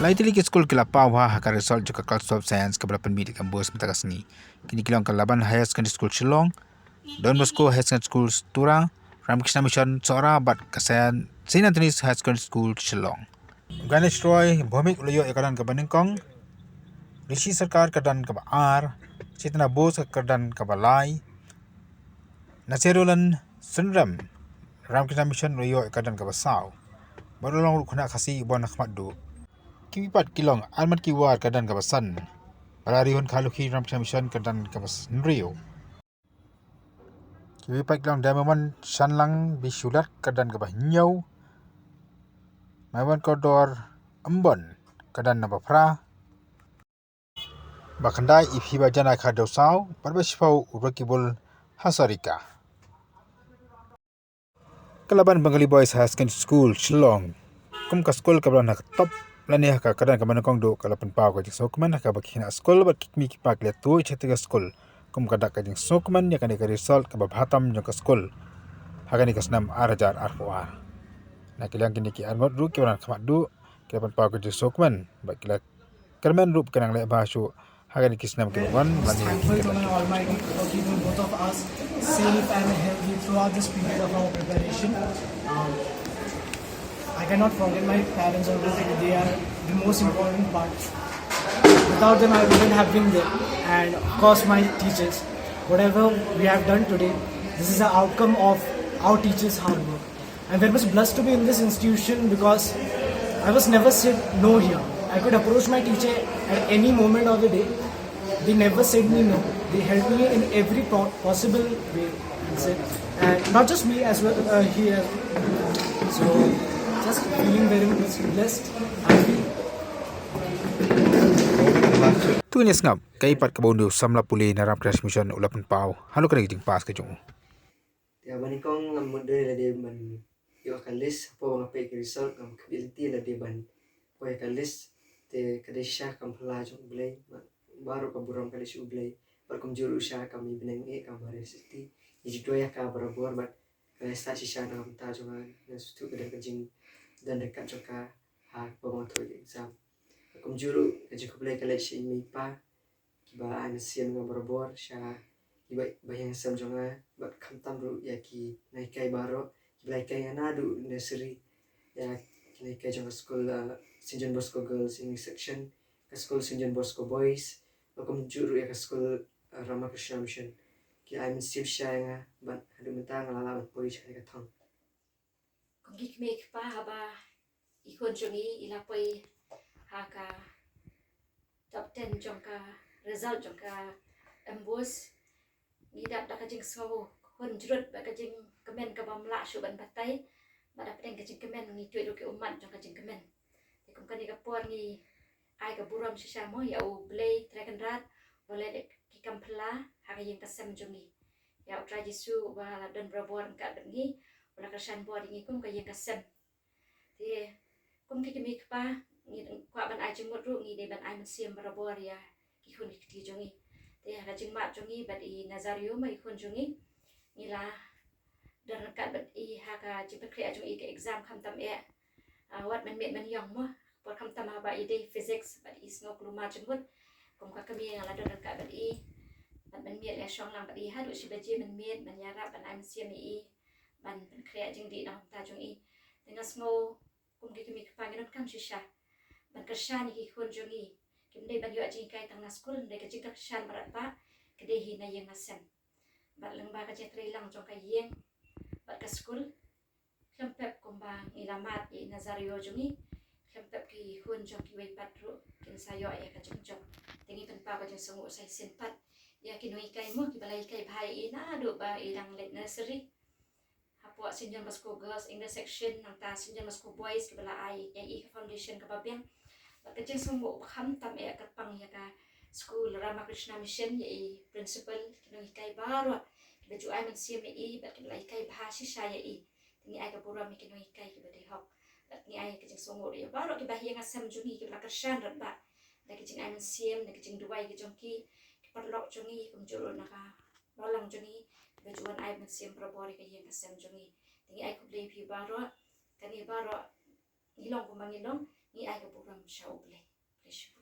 Laitili ke skul kila pawa haka result juga Class of Science ke berapa midi kampus metakas ni. Kini kilong ke Laban Higher Secondary School Shillong, Don Bosco Higher Secondary School Turang, Ramakrishna Mission Sora Bat Kasayan, Saint Anthony's High Secondary School Shillong. Ganesh Roy, Bhumik Uloyo Ekadan ke Baningkong, Rishi Sarkar Kadan ke Ar, Citna Bose Kadan ke Balai, Nasirulan Sundram, Ramakrishna Mission Uloyo Ekadan ke Basau. Barulong rukuna kasi Ibuan Ahmadu. Kiwipat kilong almat kiwar kadan kabasan. Balarihon kaluki Ramakrishna Mission kadan kabas Nrio. Kiwipat kilong Diamond Shanlang Bisulat kadan kabah Nyau. Maiwan Kodor Ambon kadan Nabapra. Bakandai Ifiba Jana Kadosau Barbashipau Urakibul Hasarika. Kelaban Bengali Boys High Secondary School Shillong. Kum ka school kablan nak top lani ka kadan ka manakong do kalapan pau ka jing sokman ka bakhina school bat kikmi ki pak le tu chete ka school kum kada ka jing sokman ya kan ka result ka bhatam jo ka school hagani ka snam arajar arpoa na kilang kini ki armot ru ki ran khamat du kalapan pau ka jing sokman ba kila kermen rup kanang le basu hagani ki snam ki wan lani Thankful to my Almighty for keeping both of us safe and healthy throughout this period of our preparation. I cannot forget my parents always. They are the most important part. Without them, I wouldn't have been there. And of course, my teachers. Whatever we have done today, this is the outcome of our teachers' hard work. I'm very much blessed to be in this institution because I was never said no here. I could approach my teacher at any moment of the day. They never said me no. They helped me in every possible way. And not just me as well here. So. Just feeling very much blessed, happy. Tu ni snap kai pat ka bondu samla puli na Ramakrishna Mission ulapan pau halu kena jing pas ka jong. Ya manikong ngam model la de ban yo kalis po ngape ki result ngam ability la de ban po kalis te kadesha kam phala jong blai baru ka buram kalis ublai par kum juru sha kam ibneng e kam bare city ji doya ka barabor mat sta shisha na ta jong na stu ka de jing dan dekat juga pemong tu exam. Kum juru kerja kublai kalau si mipa kiba anasian dengan berbor sya kiba bayang sam jonga bat khantam ru ya ki naikai baro kiba kai anadu nursery ya naikai jonga school St. John Bosco Girls English section ke school St. John Bosco Boys kum juru ya ke school Ramakrishna Mission ki I'm sip sya nga bat hadu mentang lala bat boy sya ka thong. Gik make pa haba ikon jongi ilapoi haka top 10 jongka result jongka embus ngidap dak kajing sawo kon jurut ba kajing kemen ka bamla shuban batai bada pedeng kajing kemen ngi tuai doke umat jong kajing kemen ikum kani ka por ngi ai ka buram shisha mo ya u blay trekandrat boleh ki kampla haka yang kasam jongi ya u trajisu ba dan brabor ka bengi wala kashan body ngi kum ka yang kasem ti kum ki mi pa ngi kwa ban ai jing modru ngi de ban ai siam barabor ya ki khun ki jongi ti ha jing ma jongi bat I nazario mai khun jongi ngi la dan kat bat I ha ka ji pakria jongi ke exam kham tam e wat man met man yong mo por kham tam ba I de physics bat is no kluma jengmut kum ka kami ngala dan kat bat I bat man met ya shong lang bat I ha du si baje man met man yara ban ai siam I ban krea jing di na ta jong I dengan smo kum ki mi panginon kam shisha ban kershan ki khun jong I kim dei ban yo jing kai tang na school dei ka jing kershan barat ba kede hi na yang asem bat leng ba ka je tre lang jong ka yeng bat ka school klempep kum ba ilamat I nazario jong I klempep ki khun jong ki wei patru kin sayo ya ka jing jong tingi pen pa ka jing songo sai sen pat ya kinoi kai mo ki balai kai bhai I na do ba ilang let nursery Hapo St. John Bosco Girls English section nang ta St. John Bosco Boys kibala ai ya I foundation ka babyang bakajing sumo kham tam e ka pang ya ka school Ramakrishna Mission ya I principal kinoi kai baro baju ai man sim I bat kibala kai bhashi sha ya I tingi ai ka pura mi kinoi kai kibade hok bat ni ai kajing sumo ya baro ki bahia ngasam jungi kibala kershan rat ba da kajing ai man sim da kajing duai ki jongki kiparlok jungi kum juro naka rolang jungi bajuan ai man siam probori ka yang kasem jongi tingi ai ku play pi baro kani baro ngilong ko mangilong ni ai ka buram show play. Pleasure.